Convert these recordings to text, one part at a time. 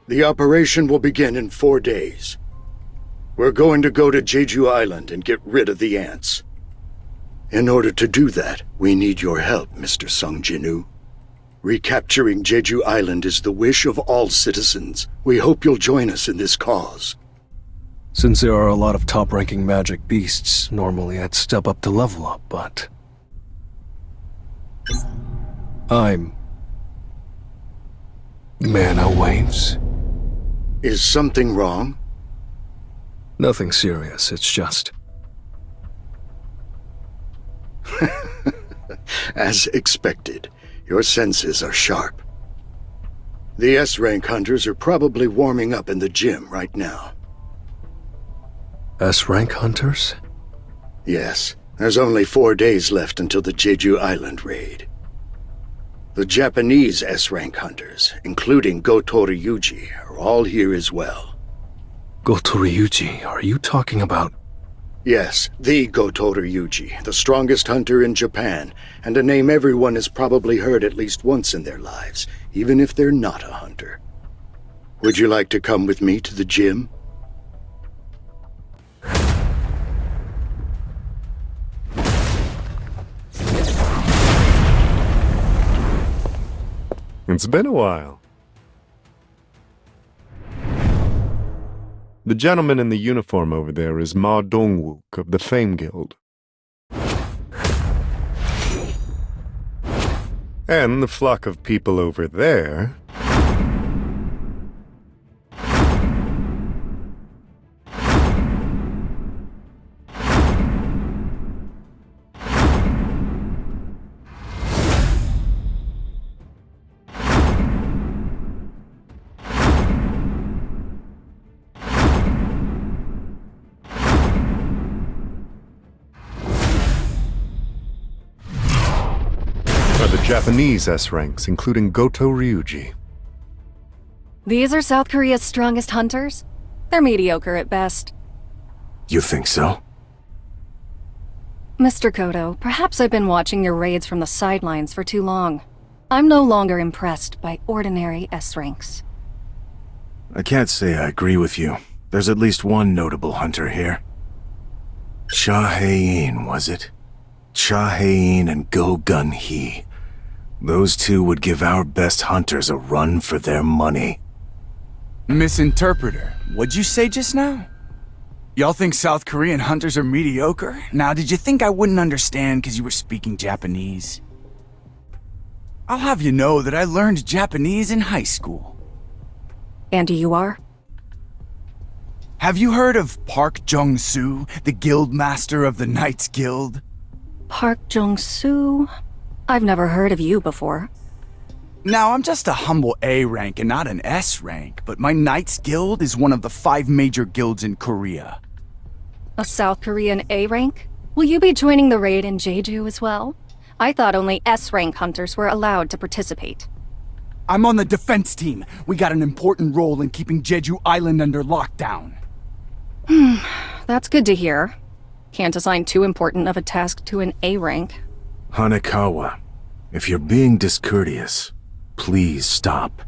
The operation will begin in 4 days. We're going to go to Jeju Island and get rid of the ants. In order to do that, we need your help, Mr. Sung Jinwoo. Recapturing Jeju Island is the wish of all citizens. We hope you'll join us in this cause. Since there are a lot of top-ranking magic beasts, normally I'd step up to level up, but... I'm... mana waves. Is something wrong? Nothing serious, it's just... As expected, your senses are sharp. The S-rank hunters are probably warming up in the gym right now. S-rank hunters? Yes, there's only 4 days left until the Jeju Island Raid. The Japanese S-rank hunters, including Goto Ryuji, are all here as well. Goto Ryuji, are you talking about... Yes, the Goto Ryuji, the strongest hunter in Japan, and a name everyone has probably heard at least once in their lives, even if they're not a hunter. Would you like to come with me to the gym? It's been a while. The gentleman in the uniform over there is Ma Dongwook of the Fame Guild. And the flock of people over there... Japanese S-ranks, including Goto Ryuji. These are South Korea's strongest hunters? They're mediocre at best. You think so? Mr. Goto, perhaps I've been watching your raids from the sidelines for too long. I'm no longer impressed by ordinary S-ranks. I can't say I agree with you. There's at least one notable hunter here. Cha Hae-in, was it? Cha Hae-in and Go Gun-hee. Those two would give our best hunters a run for their money. Misinterpreter, what'd you say just now? Y'all think South Korean hunters are mediocre? Now, did you think I wouldn't understand because you were speaking Japanese? I'll have you know that I learned Japanese in high school. And you are? Have you heard of Park Jung-soo, the guild master of the Knights Guild? Park Jung-soo? I've never heard of you before. Now, I'm just a humble A rank and not an S rank, but my Knights Guild is one of the 5 major guilds in Korea. A South Korean A rank? Will you be joining the raid in Jeju as well? I thought only S rank hunters were allowed to participate. I'm on the defense team. We got an important role in keeping Jeju Island under lockdown. That's good to hear. Can't assign too important of a task to an A rank. Hanekawa, if you're being discourteous, please stop.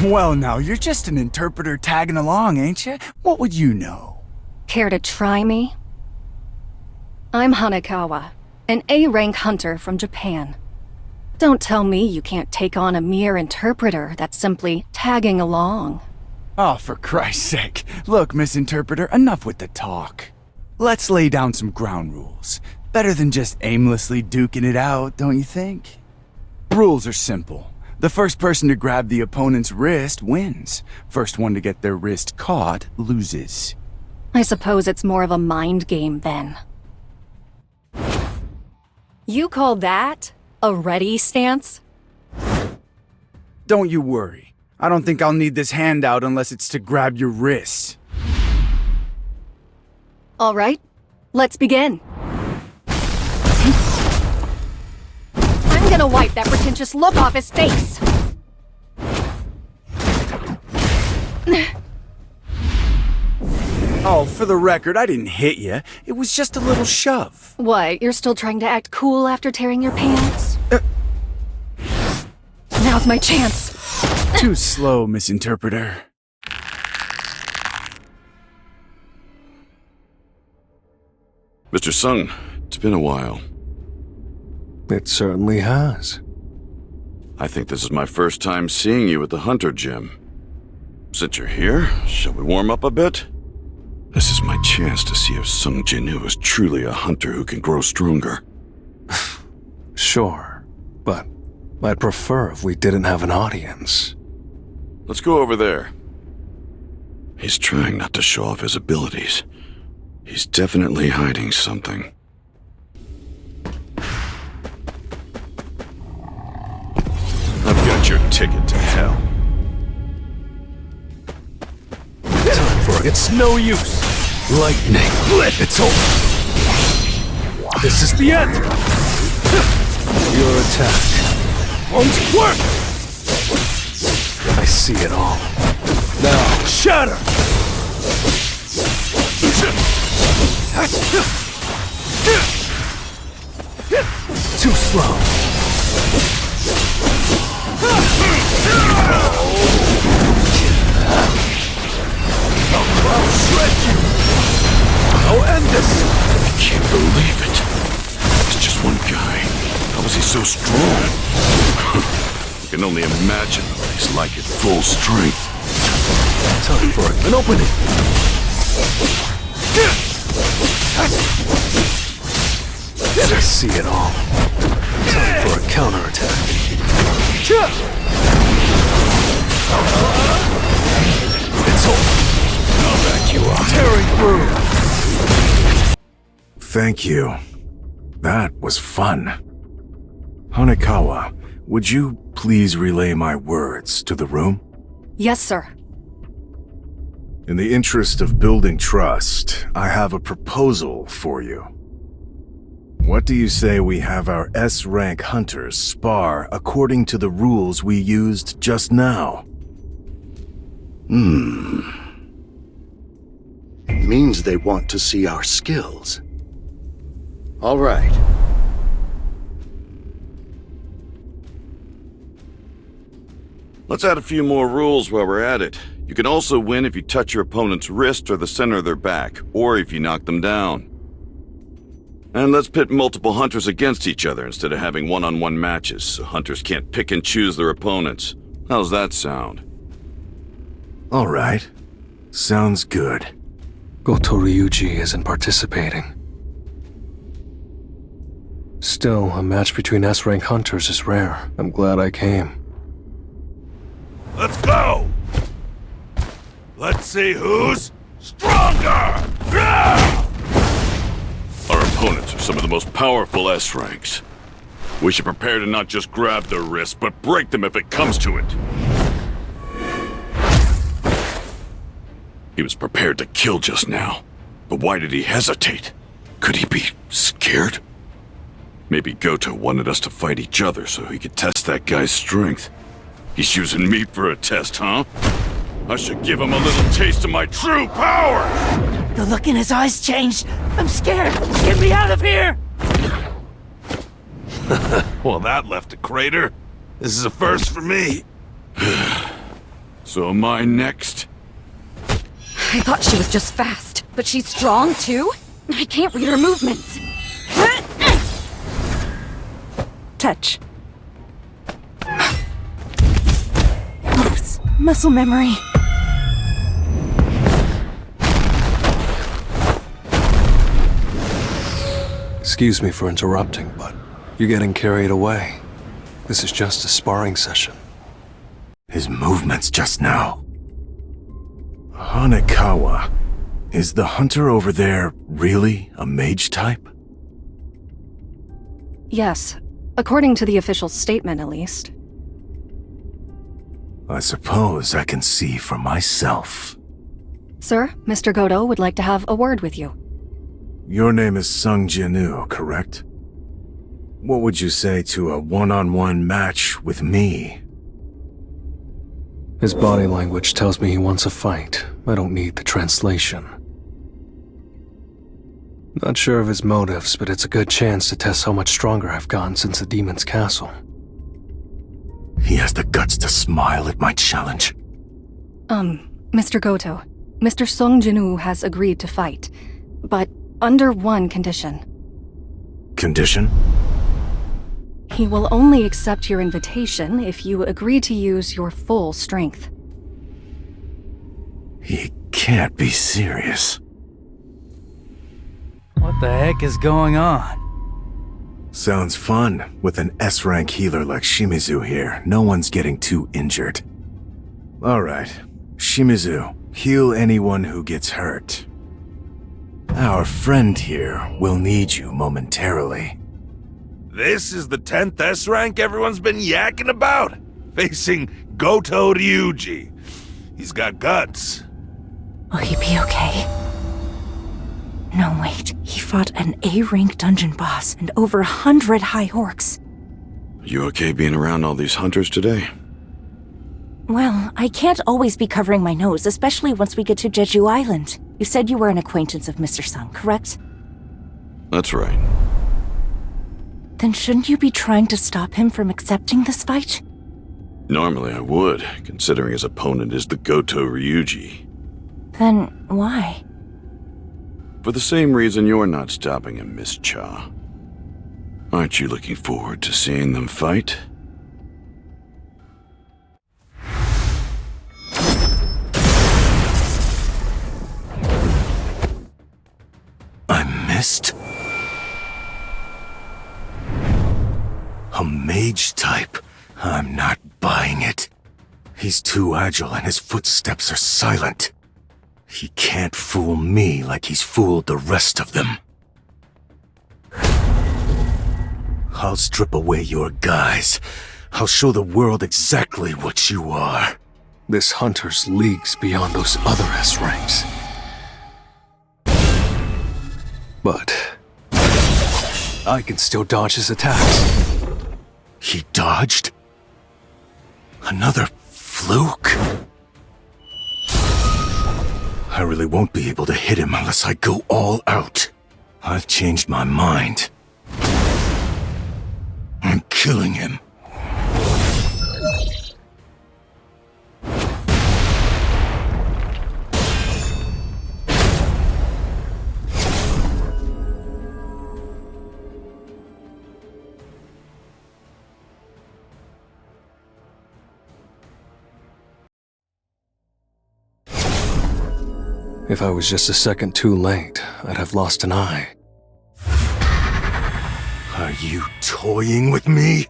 Well now, you're just an interpreter tagging along, ain't you? What would you know? Care to try me? I'm Hanekawa, an A-rank hunter from Japan. Don't tell me you can't take on a mere interpreter that's simply tagging along. Oh, for Christ's sake. Look, Misinterpreter, enough with the talk. Let's lay down some ground rules. Better than just aimlessly duking it out, don't you think? Rules are simple. The first person to grab the opponent's wrist wins. First one to get their wrist caught loses. I suppose it's more of a mind game then. You call that a ready stance? Don't you worry. I don't think I'll need this handout unless it's to grab your wrist. All right, let's begin. I'm gonna wipe that pretentious look off his face. Oh, for the record, I didn't hit you. It was just a little shove. What, you're still trying to act cool after tearing your pants? Now's my chance. Too slow, misinterpreter. Mr. Sung, it's been a while. It certainly has. I think this is my first time seeing you at the Hunter Gym. Since you're here, shall we warm up a bit? This is my chance to see if Sung Jinwoo is truly a hunter who can grow stronger. Sure, but I'd prefer if we didn't have an audience. Let's go over there. He's trying not to show off his abilities. He's definitely hiding something. I've got your ticket to hell. Time for it. It's no use. Lightning. It's over. This is the end. Your attack won't work. I see it all. Now, shatter. Too slow. I'll shred you! I'll end this! I can't believe it. It's just one guy. How was he so strong? I can only imagine what he's like at full strength. Time for an opening! I see it all. Time for a counterattack. It's over. I'll back you up. Tearing through. Thank you. That was fun. Hanekawa, would you please relay my words to the room? Yes, sir. In the interest of building trust, I have a proposal for you. What do you say we have our S-rank hunters spar according to the rules we used just now? It means they want to see our skills. All right. Let's add a few more rules while we're at it. You can also win if you touch your opponent's wrist or the center of their back, or if you knock them down. And let's pit multiple hunters against each other instead of having one-on-one matches, so hunters can't pick and choose their opponents. How's that sound? All right. Sounds good. Goto Ryuji isn't participating. Still, a match between S-rank hunters is rare. I'm glad I came. Let's go! Let's see who's stronger! Our opponents are some of the most powerful S-ranks. We should prepare to not just grab their wrists, but break them if it comes to it. He was prepared to kill just now, but why did he hesitate? Could he be scared? Maybe Goto wanted us to fight each other so he could test that guy's strength. He's using me for a test, huh? I should give him a little taste of my true power! The look in his eyes changed. I'm scared. Get me out of here! Well, that left a crater. This is a first for me. So am I next? I thought she was just fast, but she's strong too? I can't read her movements. Touch. Oops, muscle memory. Excuse me for interrupting, but you're getting carried away. This is just a sparring session. His movements just now. Hanekawa, is the hunter over there really a mage type? Yes, according to the official statement at least. I suppose I can see for myself. Sir, Mr. Goto would like to have a word with you. Your name is Sung Jinwoo, correct? What would you say to a one-on-one match with me? His body language tells me he wants a fight. I don't need the translation. Not sure of his motives, but it's a good chance to test how much stronger I've gotten since the demon's castle. He has the guts to smile at my challenge. Mr. Goto, Mr. Sung Jinwoo has agreed to fight, but under one condition. Condition? He will only accept your invitation if you agree to use your full strength. He can't be serious. What the heck is going on? Sounds fun. With an S-rank healer like Shimizu here, no one's getting too injured. Alright, Shimizu, heal anyone who gets hurt. Our friend here will need you momentarily. This is the 10th S rank everyone's been yakking about. Facing Goto Ryuji. He's got guts. Will he be okay? No, wait. He fought an A-rank dungeon boss and over 100 high orcs. You okay being around all these hunters today? Well, I can't always be covering my nose, especially once we get to Jeju Island. You said you were an acquaintance of Mr. Sung, correct? That's right. Then shouldn't you be trying to stop him from accepting this fight? Normally I would, considering his opponent is the Goto Ryuji. Then why? For the same reason you're not stopping him, Miss Cha. Aren't you looking forward to seeing them fight? I missed? A mage type? I'm not buying it. He's too agile and his footsteps are silent. He can't fool me like he's fooled the rest of them. I'll strip away your guise. I'll show the world exactly what you are. This hunter's leagues beyond those other S ranks. But I can still dodge his attacks. He dodged? Another fluke? I really won't be able to hit him unless I go all out. I've changed my mind. I'm killing him. If I was just a second too late, I'd have lost an eye. Are you toying with me?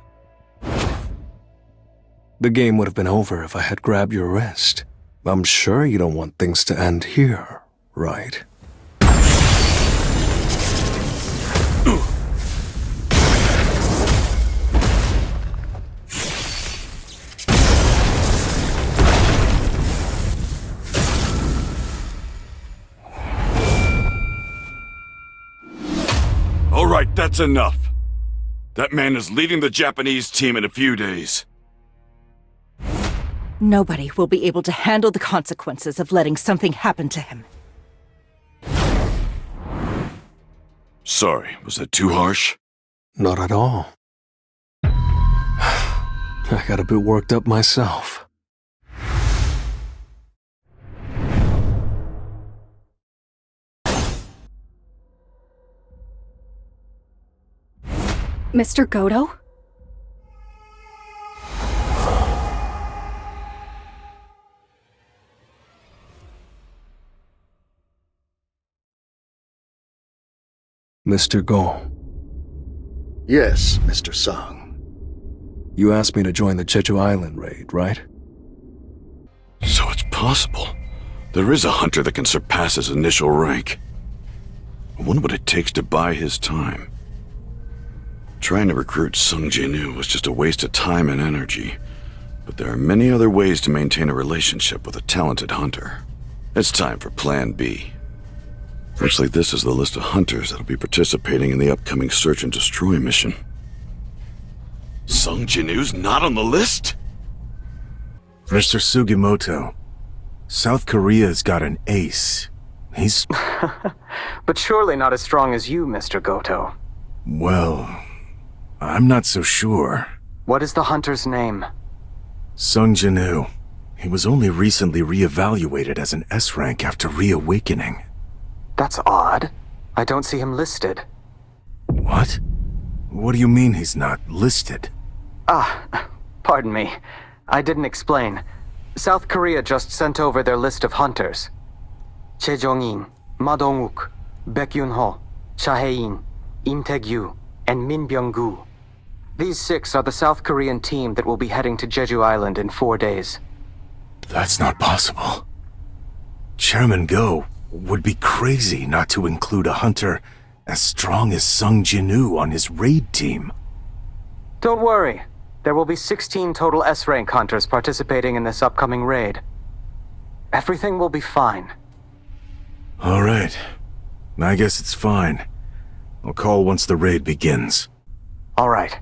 The game would have been over if I had grabbed your wrist. I'm sure you don't want things to end here, right? All right, that's enough. That man is leading the Japanese team in a few days. Nobody will be able to handle the consequences of letting something happen to him. Sorry, was that too harsh? Not at all. I got a bit worked up myself. Mr. Goto? Mr. Go, Yes, Mr. Sung. you asked me to join the Jeju Island Raid, right? So it's possible. There is a hunter that can surpass his initial rank. I wonder what it takes to buy his time. Trying to recruit Sung Jinwoo was just a waste of time and energy. But there are many other ways to maintain a relationship with a talented hunter. It's time for Plan B. Actually, this is the list of hunters that'll be participating in the upcoming Search and Destroy mission. Sung Jinwoo's not on the list? Mr. Sugimoto, South Korea's got an ace. He's... But surely not as strong as you, Mr. Goto. well, I'm not so sure. What is the hunter's name? Sung Jinwoo. He was only recently re-evaluated as an S rank after reawakening. That's odd. I don't see him listed. What? What do you mean he's not listed? Pardon me. I didn't explain. South Korea just sent over their list of hunters. Che Jong-in, Ma Dong-wook, Baek Yun-ho, Cha Hae-in, Im Tae-gyu, and Min Byung-gu. These 6 are the South Korean team that will be heading to Jeju Island in 4 days. That's not possible. Chairman Go would be crazy not to include a hunter as strong as Sung Jinwoo on his raid team. Don't worry. There will be 16 total S-rank hunters participating in this upcoming raid. Everything will be fine. All right. I guess it's fine. I'll call once the raid begins. All right.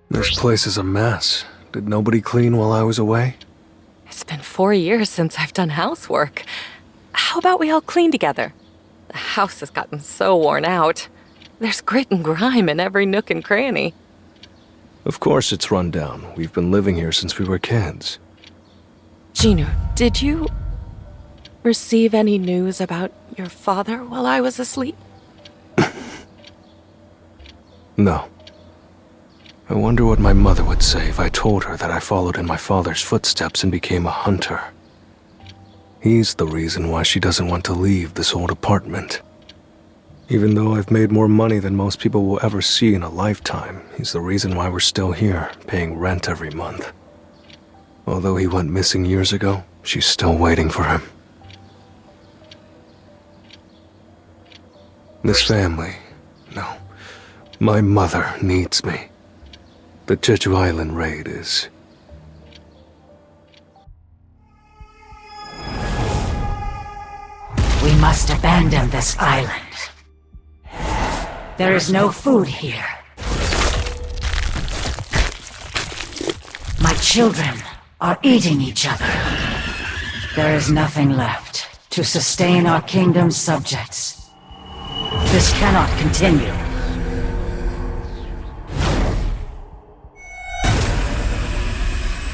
This place is a mess. Did nobody clean while I was away? It's been 4 years since I've done housework. How about we all clean together? The house has gotten so worn out. There's grit and grime in every nook and cranny. Of course it's run down. We've been living here since we were kids. Jinwoo, did you receive any news about your father while I was asleep? No. I wonder what my mother would say if I told her that I followed in my father's footsteps and became a hunter. He's the reason why she doesn't want to leave this old apartment. Even though I've made more money than most people will ever see in a lifetime, he's the reason why we're still here, paying rent every month. Although he went missing years ago, she's still waiting for him. This family, no, my mother needs me. The Jeju Island Raid is... We must abandon this island. There is no food here. My children are eating each other. There is nothing left to sustain our kingdom's subjects. This cannot continue.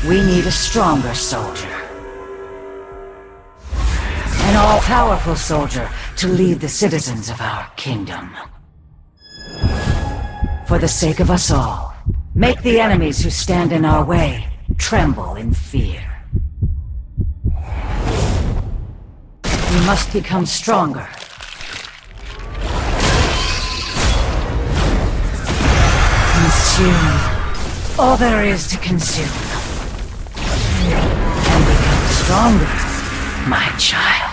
We need a stronger soldier. An all-powerful soldier to lead the citizens of our kingdom. For the sake of us all, make the enemies who stand in our way tremble in fear. We must become stronger. Consume all there is to consume. And become stronger, my child.